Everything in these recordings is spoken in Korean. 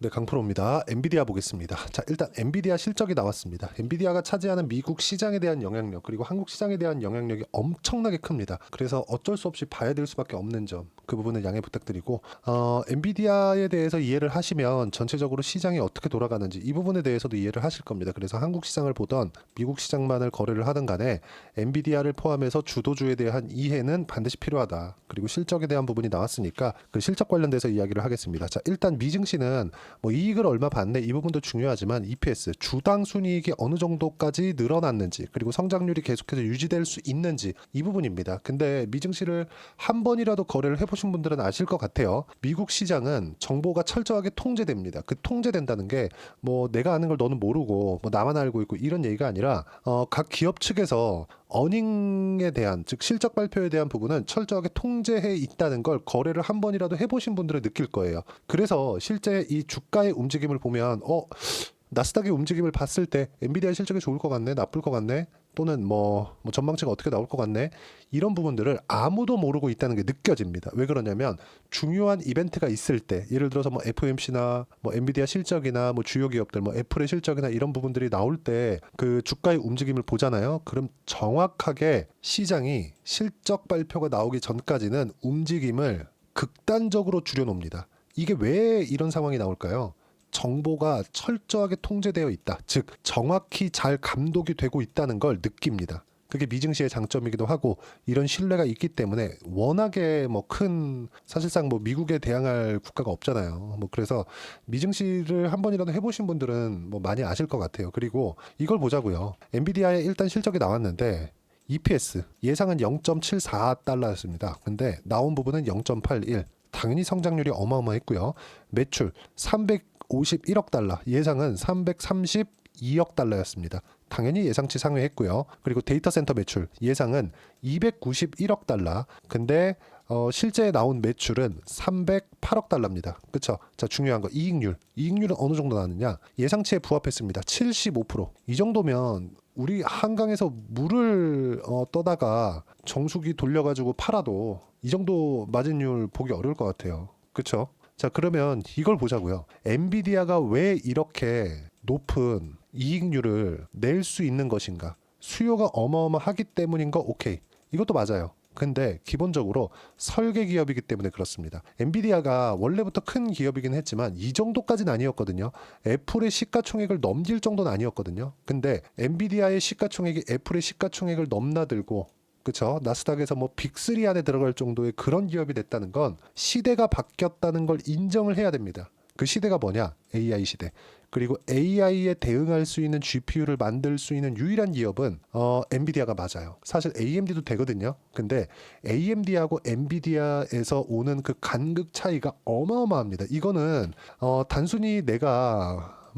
네, 강프로입니다. 엔비디아 보겠습니다. 자, 일단 엔비디아 실적이 나왔습니다. 엔비디아가 차지하는 미국 시장에 대한 영향력 그리고 한국 시장에 대한 영향력이 엄청나게 큽니다. 그래서 어쩔 수 없이 봐야 될 수밖에 없는 점, 그 부분은 양해 부탁드리고 엔비디아에 대해서 이해를 하시면 전체적으로 시장이 어떻게 돌아가는지 이 부분에 대해서도 이해를 하실 겁니다. 그래서 한국 시장을 보던 미국 시장만을 거래를 하든 간에 엔비디아를 포함해서 주도주에 대한 이해는 반드시 필요하다. 그리고 실적에 대한 부분이 나왔으니까 그 실적 관련돼서 이야기를 하겠습니다. 자, 일단 미증시는 뭐 이익을 얼마 받네 이 부분도 중요하지만 EPS 주당 순이익이 어느 정도까지 늘어났는지 그리고 성장률이 계속해서 유지될 수 있는지 이 부분입니다. 근데 미증시를 한 번이라도 거래를 해보신 분들은 아실 것 같아요. 미국 시장은 정보가 철저하게 통제됩니다. 그 통제된다는 게 뭐 내가 아는 걸 너는 모르고 뭐 나만 알고 있고 이런 얘기가 아니라 각 기업 측에서 어닝에 대한 즉 실적 발표에 대한 부분은 철저하게 통제해 있다는 걸 거래를 한 번이라도 해보신 분들은 느낄 거예요. 그래서 실제 이 주가의 움직임을 보면 나스닥의 움직임을 봤을 때 엔비디아 실적이 좋을 것 같네, 나쁠 것 같네, 또는 뭐 전망치가 어떻게 나올 것 같네, 이런 부분들을 아무도 모르고 있다는 게 느껴집니다. 왜 그러냐면 중요한 이벤트가 있을 때, 예를 들어서 뭐 FOMC나 뭐 엔비디아 실적이나 뭐 주요 기업들, 뭐 애플의 실적이나 이런 부분들이 나올 때 그 주가의 움직임을 보잖아요. 그럼 정확하게 시장이 실적 발표가 나오기 전까지는 움직임을 극단적으로 줄여놓습니다. 이게 왜 이런 상황이 나올까요? 정보가 철저하게 통제되어 있다. 즉 정확히 잘 감독이 되고 있다는 걸 느낍니다. 그게 미증시의 장점이기도 하고 이런 신뢰가 있기 때문에 워낙에 뭐 큰 사실상 뭐 미국에 대항할 국가가 없잖아요. 뭐 그래서 미증시를 한 번이라도 해보신 분들은 뭐 많이 아실 것 같아요. 그리고 이걸 보자고요. 엔비디아의 일단 실적이 나왔는데 EPS 예상은 0.74달러였습니다. 근데 나온 부분은 0.81. 당연히 성장률이 어마어마했고요. 매출 351억 달러, 예상은 332억 달러였습니다. 당연히 예상치 상회했고요. 그리고 데이터 센터 매출 예상은 291억 달러. 근데 실제 나온 매출은 308억 달러입니다. 그렇죠? 자, 중요한 거 이익률. 이익률은 어느 정도 나왔느냐? 예상치에 부합했습니다. 75%. 이 정도면 우리 한강에서 물을 떠다가 정수기 돌려가지고 팔아도 이 정도 마진율 보기 어려울 것 같아요. 그렇죠? 자, 그러면 이걸 보자고요. 엔비디아가 왜 이렇게 높은 이익률을 낼 수 있는 것인가? 수요가 어마어마하기 때문인 거 오케이. 이것도 맞아요. 근데 기본적으로 설계 기업이기 때문에 그렇습니다. 엔비디아가 원래부터 큰 기업이긴 했지만 이 정도까지는 아니었거든요. 애플의 시가총액을 넘길 정도는 아니었거든요. 근데 엔비디아의 시가총액이 애플의 시가총액을 넘나들고, 그쵸? 나스닥에서 뭐 빅3 안에 들어갈 정도의 그런 기업이 됐다는 건 시대가 바뀌었다는 걸 인정을 해야 됩니다. 그 시대가 뭐냐? AI 시대. 그리고 AI에 대응할 수 있는 GPU를 만들 수 있는 유일한 기업은 엔비디아가 맞아요. 사실 AMD도 되거든요. 근데 AMD하고 엔비디아에서 오는 그 간극 차이가 어마어마합니다. 이거는 단순히 내가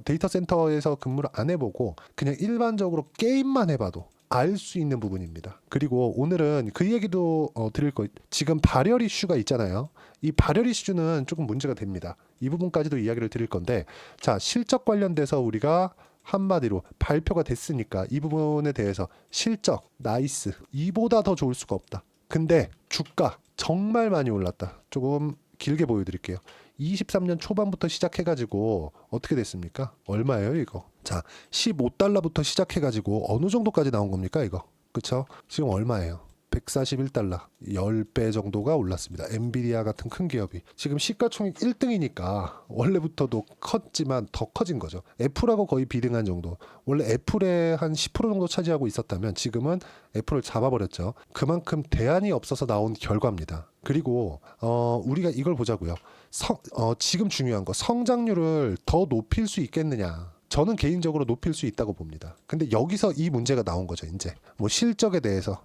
데이터 센터에서 근무를 안 해보고 그냥 일반적으로 게임만 해봐도 알 수 있는 부분입니다. 그리고 오늘은 그 얘기도 드릴 거예요. 지금 발열 이슈가 있잖아요. 이 발열 이슈는 조금 문제가 됩니다. 이 부분까지도 이야기를 드릴 건데, 자, 실적 관련돼서 우리가 한마디로 발표가 됐으니까 이 부분에 대해서 실적 나이스, 이보다 더 좋을 수가 없다. 근데 주가 정말 많이 올랐다. 조금 길게 보여드릴게요. 23년 초반부터 시작해가지고 어떻게 됐습니까? 얼마예요 이거? 자, 15달러부터 시작해가지고 어느 정도까지 나온 겁니까 이거? 그쵸? 지금 얼마예요? 141달러, 10배 정도가 올랐습니다. 엔비디아 같은 큰 기업이 지금 시가총액 1등이니까 원래부터도 컸지만 더 커진 거죠. 애플하고 거의 비등한 정도. 원래 애플의 한 10% 정도 차지하고 있었다면 지금은 애플을 잡아버렸죠. 그만큼 대안이 없어서 나온 결과입니다. 그리고 우리가 이걸 보자고요. 지금 중요한 거, 성장률을 더 높일 수 있겠느냐. 저는 개인적으로 높일 수 있다고 봅니다. 근데 여기서 이 문제가 나온 거죠. 이제 뭐 실적에 대해서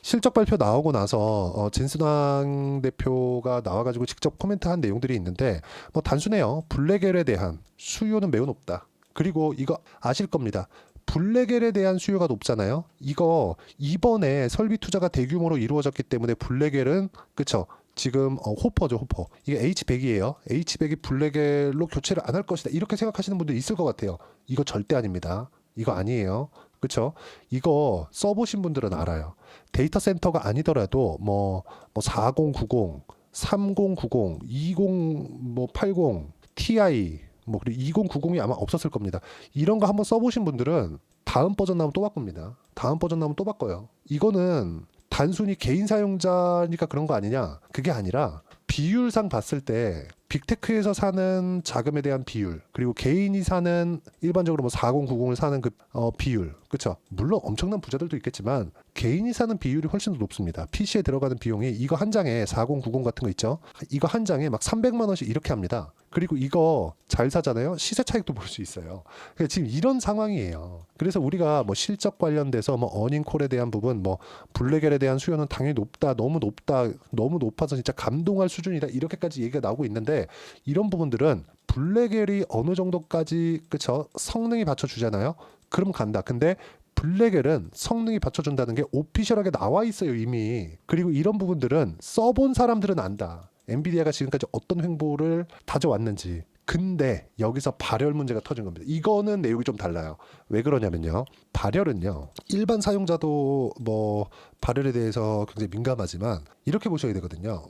실적 발표 나오고 나서 진순환 대표가 나와가지고 직접 코멘트한 내용들이 있는데 단순해요. 블랙엘에 대한 수요는 매우 높다. 그리고 이거 아실 겁니다. 블랙엘에 대한 수요가 높잖아요. 이거 이번에 설비 투자가 대규모로 이루어졌기 때문에 블랙엘은 그쵸? 지금 호퍼죠, 호퍼. 이게 H100이에요. H100이 블랙엘로 교체를 안 할 것이다. 이렇게 생각하시는 분들 있을 것 같아요. 이거 절대 아닙니다. 이거 아니에요. 그렇죠? 이거 써보신 분들은 알아요. 데이터 센터가 아니더라도 4090, 3090, 2080, TI 뭐 그리고 2090이 아마 없었을 겁니다. 이런 거 한번 써보신 분들은 다음 버전 나오면 또 바꿉니다. 다음 버전 나오면 또 바꿔요. 이거는 단순히 개인 사용자니까 그런 거 아니냐? 그게 아니라 비율상 봤을 때 빅테크에서 사는 자금에 대한 비율, 그리고 개인이 사는 일반적으로 뭐 4090을 사는 그 비율, 그렇죠? 물론 엄청난 부자들도 있겠지만 개인이 사는 비율이 훨씬 더 높습니다. PC에 들어가는 비용이 이거 한 장에 4090 같은 거 있죠? 이거 한 장에 막 300만 원씩 이렇게 합니다. 그리고 이거 잘 사잖아요. 시세 차익도 볼 수 있어요. 그러니까 지금 이런 상황이에요. 그래서 우리가 뭐 실적 관련돼서 뭐 어닝콜에 대한 부분, 뭐 블랙엘에 대한 수요는 당연히 높다, 너무 높다, 너무 높아서 진짜 감동할 수준이다 이렇게까지 얘기가 나오고 있는데 이런 부분들은 블랙엘이 어느 정도까지 그쵸 성능이 받쳐주잖아요. 그럼 간다. 근데 블랙엘은 성능이 받쳐준다는 게 오피셜하게 나와 있어요 이미. 그리고 이런 부분들은 써본 사람들은 안다. 엔비디아가 지금까지 어떤 횡보를 다져왔는지. 근데 여기서 발열 문제가 터진 겁니다. 이거는 내용이 좀 달라요. 왜 그러냐면요. 발열은요. 일반 사용자도 뭐 발열에 대해서 굉장히 민감하지만 이렇게 보셔야 되거든요.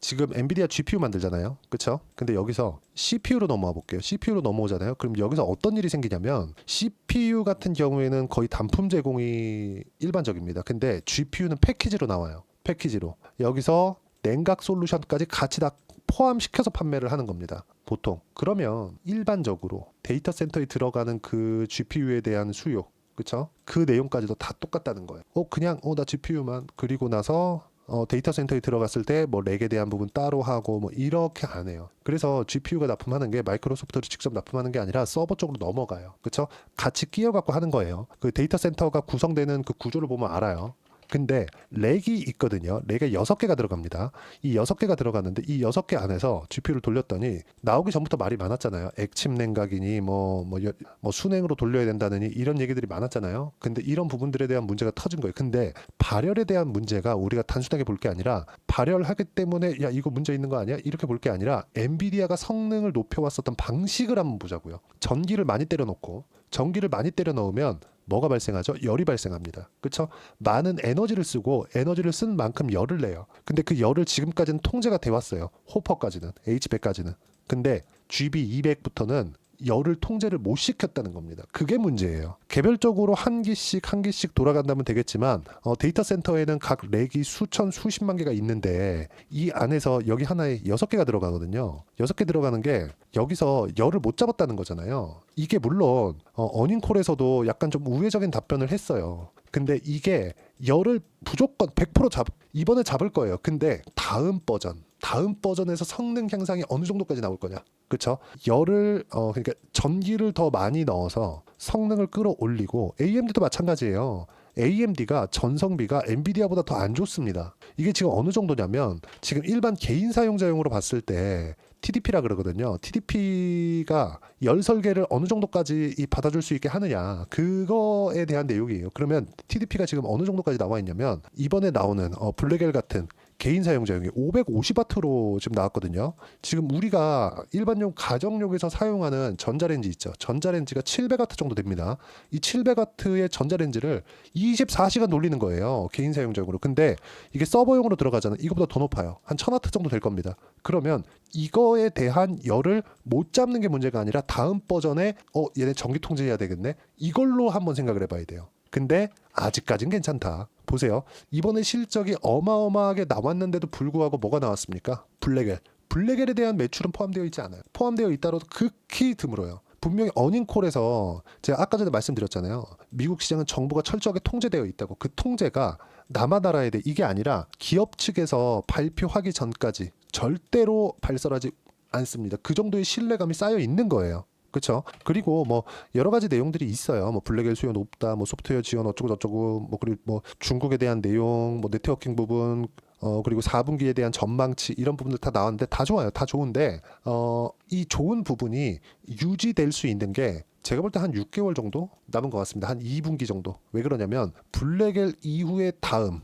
지금 엔비디아 GPU 만들잖아요. 그렇죠? 근데 여기서 CPU로 넘어와 볼게요. CPU로 넘어오잖아요. 그럼 여기서 어떤 일이 생기냐면 CPU 같은 경우에는 거의 단품 제공이 일반적입니다. 근데 GPU는 패키지로 나와요. 패키지로. 여기서 냉각 솔루션까지 같이 다 포함시켜서 판매를 하는 겁니다. 보통. 그러면 일반적으로 데이터 센터에 들어가는 그 GPU에 대한 수요, 그쵸? 그 내용까지도 다 똑같다는 거예요. 그냥 나 GPU만 그리고 나서 데이터 센터에 들어갔을 때 뭐 렉에 대한 부분 따로 하고 뭐 이렇게 안 해요. 그래서 GPU가 납품하는 게 마이크로소프트로 직접 납품하는 게 아니라 서버 쪽으로 넘어가요. 그쵸? 같이 끼워 갖고 하는 거예요. 그 데이터 센터가 구성되는 그 구조를 보면 알아요. 근데 렉이 있거든요. 렉에 6개가 들어갑니다. 이 6개가 들어갔는데 이 6개 안에서 GPU를 돌렸더니 나오기 전부터 말이 많았잖아요. 액침 냉각이니 뭐 순행으로 돌려야 된다느니 이런 얘기들이 많았잖아요. 근데 이런 부분들에 대한 문제가 터진 거예요. 근데 발열에 대한 문제가 우리가 단순하게 볼 게 아니라 발열하기 때문에 야 이거 문제 있는 거 아니야? 이렇게 볼 게 아니라 엔비디아가 성능을 높여왔었던 방식을 한번 보자고요. 전기를 많이 때려 넣으면 뭐가 발생하죠? 열이 발생합니다. 그렇죠? 많은 에너지를 쓰고 에너지를 쓴 만큼 열을 내요. 근데 그 열을 지금까지는 통제가 돼 왔어요. 호퍼까지는, H100까지는. 근데 GB200부터는 열을 통제를 못 시켰다는 겁니다. 그게 문제예요. 개별적으로 한 기씩 돌아간다면 되겠지만 데이터 센터에는 각 렉이 수천 수십만 개가 있는데 이 안에서 여기 하나에 6개가 들어가거든요. 6개 들어가는 게 여기서 열을 못 잡았다는 거잖아요. 이게 물론 어닝콜에서도 약간 좀 우회적인 답변을 했어요. 근데 이게 열을 무조건 100% 이번에 잡을 거예요. 근데 다음 버전에서 성능 향상이 어느 정도까지 나올 거냐? 그렇죠? 열을 그러니까 전기를 더 많이 넣어서 성능을 끌어올리고 AMD도 마찬가지예요. AMD가 전성비가 엔비디아보다 더 안 좋습니다. 이게 지금 어느 정도냐면 지금 일반 개인 사용자용으로 봤을 때 TDP라 그러거든요. TDP가 열 설계를 어느 정도까지 받아줄 수 있게 하느냐 그거에 대한 내용이에요. 그러면 TDP가 지금 어느 정도까지 나와 있냐면 이번에 나오는 블랙엘 같은 개인 사용자용이 550W로 지금 나왔거든요. 지금 우리가 일반용 가정용에서 사용하는 전자레인지 있죠. 전자레인지가 700W 정도 됩니다. 이 700W의 전자레인지를 24시간 돌리는 거예요. 개인 사용자용으로. 근데 이게 서버용으로 들어가잖아요. 이거보다 더 높아요. 한 1000W 정도 될 겁니다. 그러면 이거에 대한 열을 못 잡는 게 문제가 아니라 다음 버전에 얘네 전기 통제해야 되겠네. 이걸로 한번 생각을 해봐야 돼요. 근데 아직까진 괜찮다. 보세요. 이번에 실적이 어마어마하게 나왔는데도 불구하고 뭐가 나왔습니까? 블랙엘. 블랙엘에 대한 매출은 포함되어 있지 않아요. 포함되어 있다라도 극히 드물어요. 분명히 어닝콜에서 제가 아까 전에 말씀드렸잖아요. 미국 시장은 정부가 철저하게 통제되어 있다고. 그 통제가 나만 알아야 돼. 이게 아니라 기업 측에서 발표하기 전까지 절대로 발설하지 않습니다. 그 정도의 신뢰감이 쌓여 있는 거예요. 그렇죠. 그리고 뭐 여러 가지 내용들이 있어요. 뭐 블랙엘 수요 높다, 뭐 소프트웨어 지원 어쩌고 저쩌고, 뭐 그리고 뭐 중국에 대한 내용, 뭐 네트워킹 부분, 그리고 4분기에 대한 전망치 이런 부분들 다 나왔는데 다 좋아요. 다 좋은데 이 좋은 부분이 유지될 수 있는 게 제가 볼 때 한 6개월 정도 남은 것 같습니다. 한 2분기 정도. 왜 그러냐면 블랙엘 이후에 다음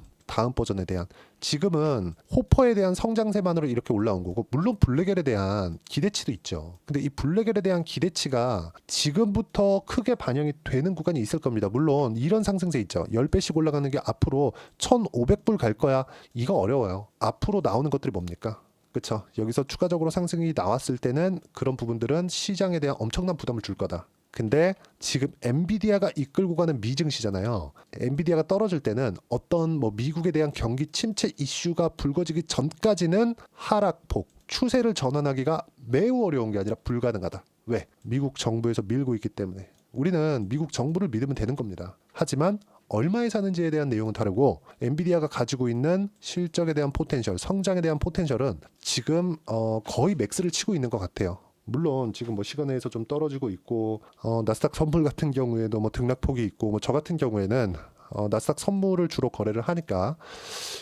버전에 대한 지금은 호퍼에 대한 성장세만으로 이렇게 올라온 거고 물론 블랙엘에 대한 기대치도 있죠. 근데 이 블랙엘에 대한 기대치가 지금부터 크게 반영이 되는 구간이 있을 겁니다. 물론 이런 상승세 있죠. 10배씩 올라가는 게 앞으로 1,500불 갈 거야. 이거 어려워요. 앞으로 나오는 것들이 뭡니까? 그쵸? 여기서 추가적으로 상승이 나왔을 때는 그런 부분들은 시장에 대한 엄청난 부담을 줄 거다. 근데 지금 엔비디아가 이끌고 가는 미증시잖아요. 엔비디아가 떨어질 때는 어떤 뭐 미국에 대한 경기 침체 이슈가 불거지기 전까지는 하락폭, 추세를 전환하기가 매우 어려운 게 아니라 불가능하다. 왜? 미국 정부에서 밀고 있기 때문에. 우리는 미국 정부를 믿으면 되는 겁니다. 하지만 얼마에 사는지에 대한 내용은 다르고 엔비디아가 가지고 있는 실적에 대한 포텐셜, 성장에 대한 포텐셜은 지금 거의 맥스를 치고 있는 것 같아요. 물론 지금 뭐 시간에서 좀 떨어지고 있고 나스닥 선물 같은 경우에도 뭐 등락폭이 있고 뭐 저 같은 경우에는 나스닥 선물을 주로 거래를 하니까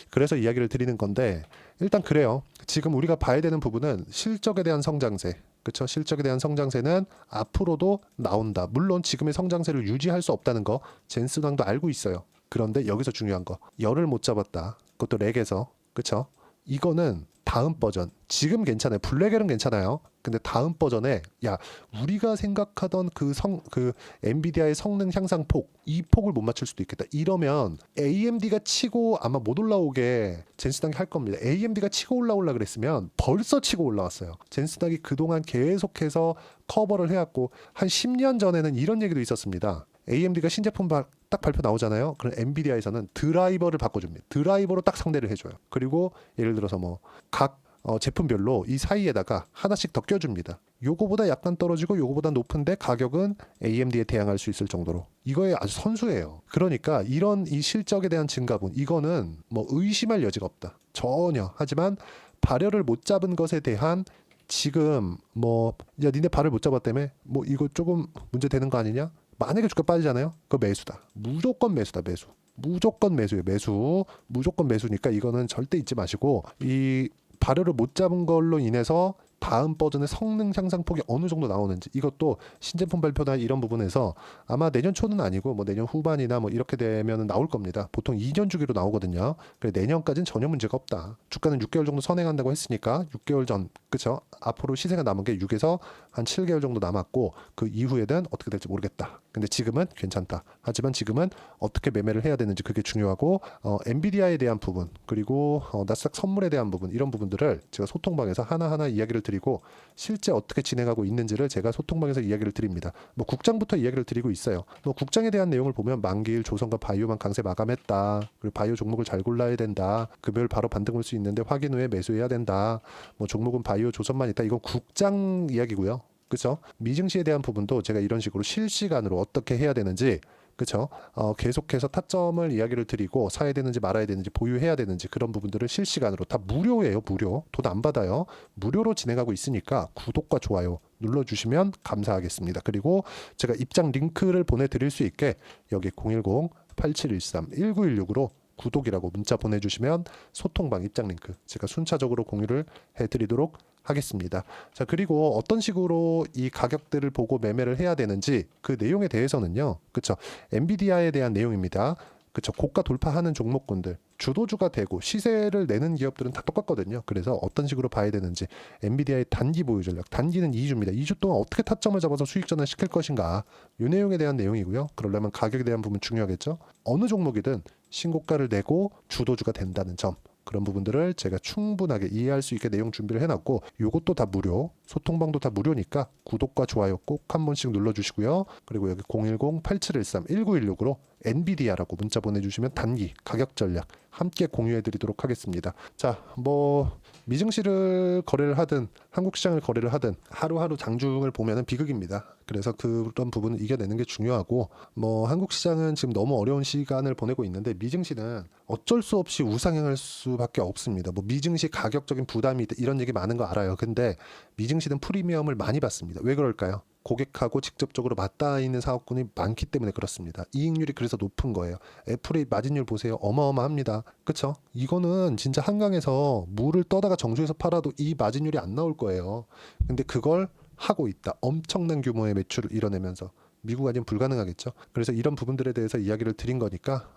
그래서 이야기를 드리는 건데 일단 그래요. 지금 우리가 봐야 되는 부분은 실적에 대한 성장세. 그렇죠? 실적에 대한 성장세는 앞으로도 나온다. 물론 지금의 성장세를 유지할 수 없다는 거 젠슨왕도 알고 있어요. 그런데 여기서 중요한 거 열을 못 잡았다. 그것도 렉에서. 그렇죠? 이거는 다음 버전. 지금 괜찮아요. 블랙엘은 괜찮아요. 근데 다음 버전에 야 우리가 생각하던 그 엔비디아의 성능 향상 폭, 이 폭을 못 맞출 수도 있겠다. 이러면 AMD가 치고 아마 못 올라오게 젠스닥이 할 겁니다. AMD가 치고 올라오려 그랬으면 벌써 치고 올라왔어요. 젠스닥이 그동안 계속해서 커버를 해왔고 한 10년 전에는 이런 얘기도 있었습니다. AMD가 신제품 딱 발표 나오잖아요. 그럼 엔비디아에서는 드라이버를 바꿔줍니다. 드라이버로 딱 상대를 해줘요. 그리고 예를 들어서 뭐 각 제품별로 이 사이에다가 하나씩 더 껴줍니다. 요거보다 약간 떨어지고 요거보다 높은데 가격은 AMD에 대항할 수 있을 정도로. 이거에 아주 선수예요. 그러니까 이런 이 실적에 대한 증가분 이거는 뭐 의심할 여지가 없다. 전혀. 하지만 발열을 못 잡은 것에 대한 지금 뭐 야 니네 발을 못 잡았다며 뭐 이거 조금 문제 되는 거 아니냐? 만약에 주가 빠지잖아요. 그거 매수다. 무조건 매수다. 매수. 무조건 매수예요. 매수. 무조건 매수니까 이거는 절대 잊지 마시고 이 발열을 못 잡은 걸로 인해서 다음 버전의 성능 향상폭이 어느 정도 나오는지 이것도 신제품 발표나 이런 부분에서 아마 내년 초는 아니고 뭐 내년 후반이나 뭐 이렇게 되면 나올 겁니다. 보통 2년 주기로 나오거든요. 그래 내년까지는 전혀 문제가 없다. 주가는 6개월 정도 선행한다고 했으니까 6개월 전 그쵸? 앞으로 시세가 남은 게 6에서 한 7개월 정도 남았고 그 이후에는 어떻게 될지 모르겠다. 근데 지금은 괜찮다. 하지만 지금은 어떻게 매매를 해야 되는지 그게 중요하고 엔비디아에 대한 부분 그리고 나스닥 선물에 대한 부분 이런 부분들을 제가 소통방에서 하나하나 이야기를 드리고 실제 어떻게 진행하고 있는지를 제가 소통방에서 이야기를 드립니다. 뭐 국장부터 이야기를 드리고 있어요. 뭐 국장에 대한 내용을 보면 만기일 조선과 바이오만 강세 마감했다. 그리고 바이오 종목을 잘 골라야 된다. 금요일 바로 반등 올 수 있는데 확인 후에 매수해야 된다. 뭐 종목은 바이오 조선만 있다. 이건 국장 이야기고요. 그렇죠? 미증시에 대한 부분도 제가 이런 식으로 실시간으로 어떻게 해야 되는지 그렇죠? 계속해서 타점을 이야기를 드리고 사야 되는지 말아야 되는지 보유해야 되는지 그런 부분들을 실시간으로 다 무료예요. 무료. 돈 안 받아요. 무료로 진행하고 있으니까 구독과 좋아요 눌러주시면 감사하겠습니다. 그리고 제가 입장 링크를 보내드릴 수 있게 여기 010-8713-1916으로 구독이라고 문자 보내주시면 소통방 입장 링크 제가 순차적으로 공유를 해드리도록 하겠습니다. 자 그리고 어떤 식으로 이 가격들을 보고 매매를 해야 되는지 그 내용에 대해서는요. 그쵸? 엔비디아에 대한 내용입니다. 그쵸? 고가 돌파하는 종목군들 주도주가 되고 시세를 내는 기업들은 다 똑같거든요. 그래서 어떤 식으로 봐야 되는지 엔비디아의 단기 보유 전략 단기는 2주입니다. 2주 동안 어떻게 타점을 잡아서 수익 전환 시킬 것인가 이 내용에 대한 내용이고요. 그러려면 가격에 대한 부분 중요하겠죠. 어느 종목이든 신고가를 내고 주도주가 된다는 점 그런 부분들을 제가 충분하게 이해할 수 있게 내용 준비를 해놨고 요것도 다 무료 소통방도 다 무료니까 구독과 좋아요 꼭 한 번씩 눌러주시고요. 그리고 여기 010-8713-1916으로 엔비디아라고 문자 보내주시면 단기 가격 전략 함께 공유해드리도록 하겠습니다. 자, 뭐 미증시를 거래를 하든 한국 시장을 거래를 하든 하루하루 장중을 보면은 비극입니다. 그래서 그런 부분을 이겨내는 게 중요하고 뭐 한국 시장은 지금 너무 어려운 시간을 보내고 있는데 미증시는 어쩔 수 없이 우상향할 수밖에 없습니다. 뭐 미증시 가격적인 부담이 있다 이런 얘기 많은 거 알아요. 근데 미증시는 프리미엄을 많이 받습니다. 왜 그럴까요? 고객하고 직접적으로 맞닿아 있는 사업군이 많기 때문에 그렇습니다. 이익률이 그래서 높은 거예요. 애플의 마진율 보세요. 어마어마합니다. 그쵸? 이거는 진짜 한강에서 물을 떠다가 정주에서 팔아도 이 마진율이 안 나올 거예요. 근데 그걸 하고 있다. 엄청난 규모의 매출을 이뤄내면서 미국 아니면 불가능하겠죠. 그래서 이런 부분들에 대해서 이야기를 드린 거니까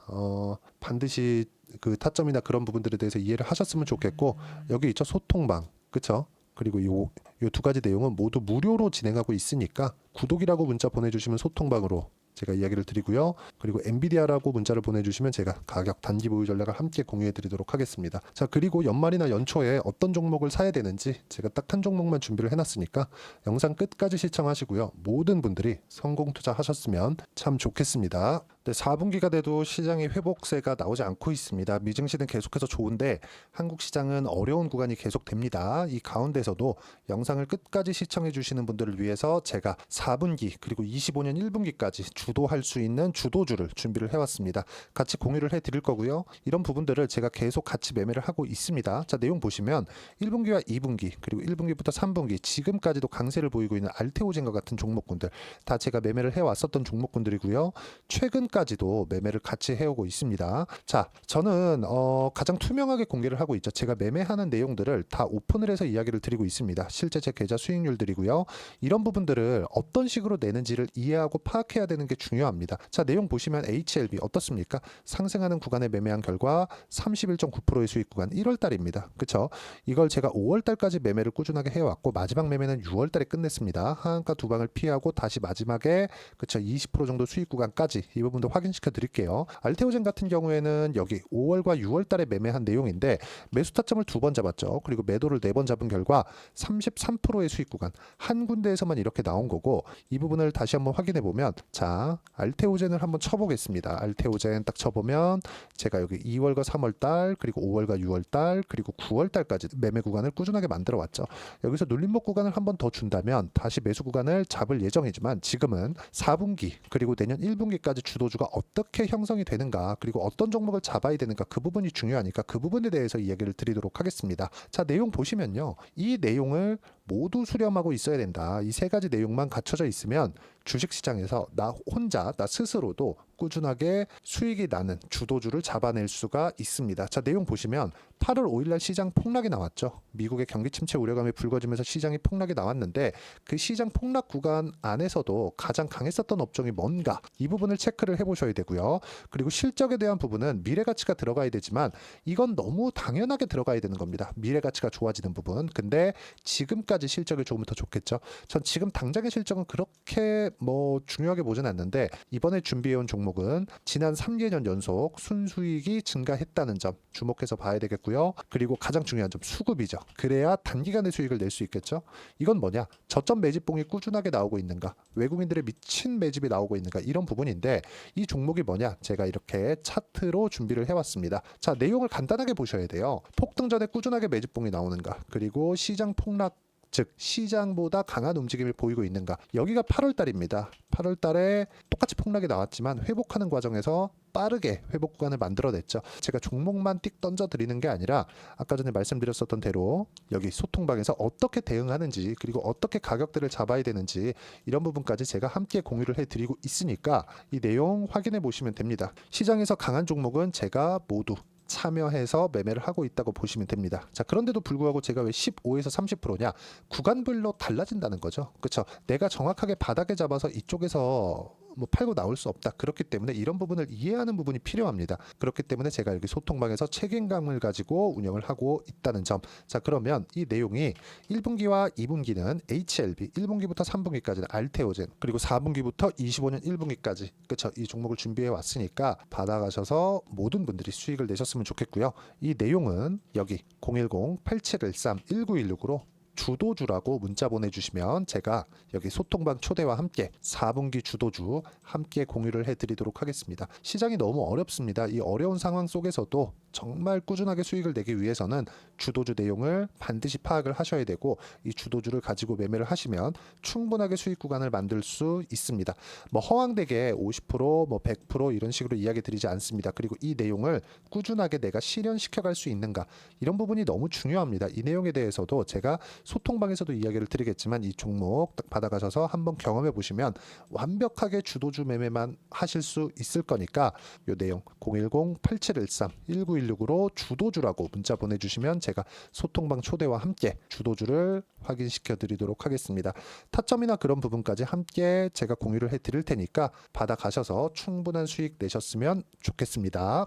반드시 그 타점이나 그런 부분들에 대해서 이해를 하셨으면 좋겠고 여기 있죠. 소통방. 그쵸? 그리고 요 두 가지 내용은 모두 무료로 진행하고 있으니까 구독이라고 문자 보내주시면 소통방으로 제가 이야기를 드리고요. 그리고 엔비디아라고 문자를 보내주시면 제가 가격 단기 보유 전략을 함께 공유해 드리도록 하겠습니다. 자, 그리고 연말이나 연초에 어떤 종목을 사야 되는지 제가 딱 한 종목만 준비를 해놨으니까 영상 끝까지 시청하시고요. 모든 분들이 성공 투자하셨으면 참 좋겠습니다. 네, 4분기가 돼도 시장의 회복세가 나오지 않고 있습니다. 미증시는 계속해서 좋은데 한국 시장은 어려운 구간이 계속됩니다. 이 가운데서도 영상을 끝까지 시청해 주시는 분들을 위해서 제가 4분기 그리고 25년 1분기까지 주도할 수 있는 주도주를 준비를 해왔습니다. 같이 공유를 해드릴 거고요. 이런 부분들을 제가 계속 같이 매매를 하고 있습니다. 자, 내용 보시면 1분기와 2분기 그리고 1분기부터 3분기 지금까지도 강세를 보이고 있는 알테오젠과 같은 종목군들 다 제가 매매를 해왔었던 종목군들이고요. 최근까지도 매매를 같이 해오고 있습니다. 자, 저는 가장 투명하게 공개를 하고 있죠. 제가 매매하는 내용들을 다 오픈을 해서 이야기를 드리고 있습니다. 실제 제 계좌 수익률들이고요. 이런 부분들을 어떤 식으로 내는지를 이해하고 파악해야 되는 게 중요합니다. 자, 내용 보시면 HLB 어떻습니까? 상승하는 구간에 매매한 결과 31.9%의 수익 구간 1월 달입니다. 그쵸? 이걸 제가 5월 달까지 매매를 꾸준하게 해왔고 마지막 매매는 6월 달에 끝냈습니다. 하한가 두 방을 피하고 다시 마지막에 그쵸? 20% 정도 수익 구간까지 이 부분도 확인시켜 드릴게요. 알테오젠 같은 경우에는 여기 5월과 6월 달에 매매한 내용인데 매수 타점을 2번 잡았죠. 그리고 매도를 4번 잡은 결과 33%의 수익 구간 한 군데에서만 이렇게 나온 거고 이 부분을 다시 한번 확인해 보면 자, 알테오젠을 한번 쳐보겠습니다. 알테오젠 딱 쳐보면 제가 여기 2월과 3월 달 그리고 5월과 6월 달 그리고 9월 달까지 매매 구간을 꾸준하게 만들어 왔죠. 여기서 눌림목 구간을 한번 더 준다면 다시 매수 구간을 잡을 예정이지만 지금은 4분기 그리고 내년 1분기까지 주도주가 어떻게 형성이 되는가 그리고 어떤 종목을 잡아야 되는가 그 부분이 중요하니까 그 부분에 대해서 이야기를 드리도록 하겠습니다. 자, 내용 보시면요. 이 내용을 모두 수렴하고 있어야 된다. 이 세 가지 내용만 갖춰져 있으면 주식시장에서 나 혼자 나 스스로도 꾸준하게 수익이 나는 주도주를 잡아낼 수가 있습니다. 자, 내용 보시면 8월 5일날 시장 폭락이 나왔죠. 미국의 경기 침체 우려감이 불거지면서 시장이 폭락이 나왔는데 그 시장 폭락 구간 안에서도 가장 강했었던 업종이 뭔가 이 부분을 체크를 해보셔야 되고요. 그리고 실적에 대한 부분은 미래가치가 들어가야 되지만 이건 너무 당연하게 들어가야 되는 겁니다. 미래가치가 좋아지는 부분. 근데 지금까지 실적이 조금 더 좋겠죠. 전 지금 당장의 실적은 그렇게 중요하게 보진 않는데 이번에 준비해온 종목은 지난 3개년 연속 순수익이 증가했다는 점 주목해서 봐야 되겠고요. 그리고 가장 중요한 점 수급이죠. 그래야 단기간에 수익을 낼 수 있겠죠. 이건 뭐냐? 저점 매집봉이 꾸준하게 나오고 있는가? 외국인들의 미친 매집이 나오고 있는가? 이런 부분인데 이 종목이 뭐냐? 제가 이렇게 차트로 준비를 해왔습니다. 자, 내용을 간단하게 보셔야 돼요. 폭등 전에 꾸준하게 매집봉이 나오는가? 그리고 시장 폭락 즉 시장보다 강한 움직임을 보이고 있는가. 여기가 8월 달입니다. 8월 달에 똑같이 폭락이 나왔지만 회복하는 과정에서 빠르게 회복 구간을 만들어냈죠. 제가 종목만 띡 던져 드리는 게 아니라 아까 전에 말씀드렸었던 대로 여기 소통방에서 어떻게 대응하는지 그리고 어떻게 가격대를 잡아야 되는지 이런 부분까지 제가 함께 공유를 해드리고 있으니까 이 내용 확인해 보시면 됩니다. 시장에서 강한 종목은 제가 모두 참여해서 매매를 하고 있다고 보시면 됩니다. 자, 그런데도 불구하고 제가 왜 15에서 30%냐? 구간별로 달라진다는 거죠. 그렇죠? 내가 정확하게 바닥에 잡아서 이쪽에서 팔고 나올 수 없다. 그렇기 때문에 이런 부분을 이해하는 부분이 필요합니다. 그렇기 때문에 제가 여기 소통방에서 책임감을 가지고 운영을 하고 있다는 점. 자, 그러면 이 내용이 1분기와 2분기는 HLB, 1분기부터 3분기까지는 알테오젠, 그리고 4분기부터 25년 1분기까지 그렇죠? 이 종목을 준비해 왔으니까 받아가셔서 모든 분들이 수익을 내셨으면 좋겠고요. 이 내용은 여기 010-8713-1916으로 주도주라고 문자 보내주시면 제가 여기 소통방 초대와 함께 4분기 주도주 함께 공유를 해드리도록 하겠습니다. 시장이 너무 어렵습니다. 이 어려운 상황 속에서도 정말 꾸준하게 수익을 내기 위해서는 주도주 내용을 반드시 파악을 하셔야 되고 이 주도주를 가지고 매매를 하시면 충분하게 수익 구간을 만들 수 있습니다. 허황되게 50%, 100% 이런 식으로 이야기 드리지 않습니다. 그리고 이 내용을 꾸준하게 내가 실현시켜 갈 수 있는가 이런 부분이 너무 중요합니다. 이 내용에 대해서도 제가 소통방에서도 이야기를 드리겠지만 이 종목 딱 받아가셔서 한번 경험해 보시면 완벽하게 주도주 매매만 하실 수 있을 거니까 이 내용 010-8713-1916으로 주도주라고 문자 보내주시면 제가 소통방 초대와 함께 주도주를 확인시켜 드리도록 하겠습니다. 타점이나 그런 부분까지 함께 제가 공유를 해 드릴 테니까 받아가셔서 충분한 수익 내셨으면 좋겠습니다.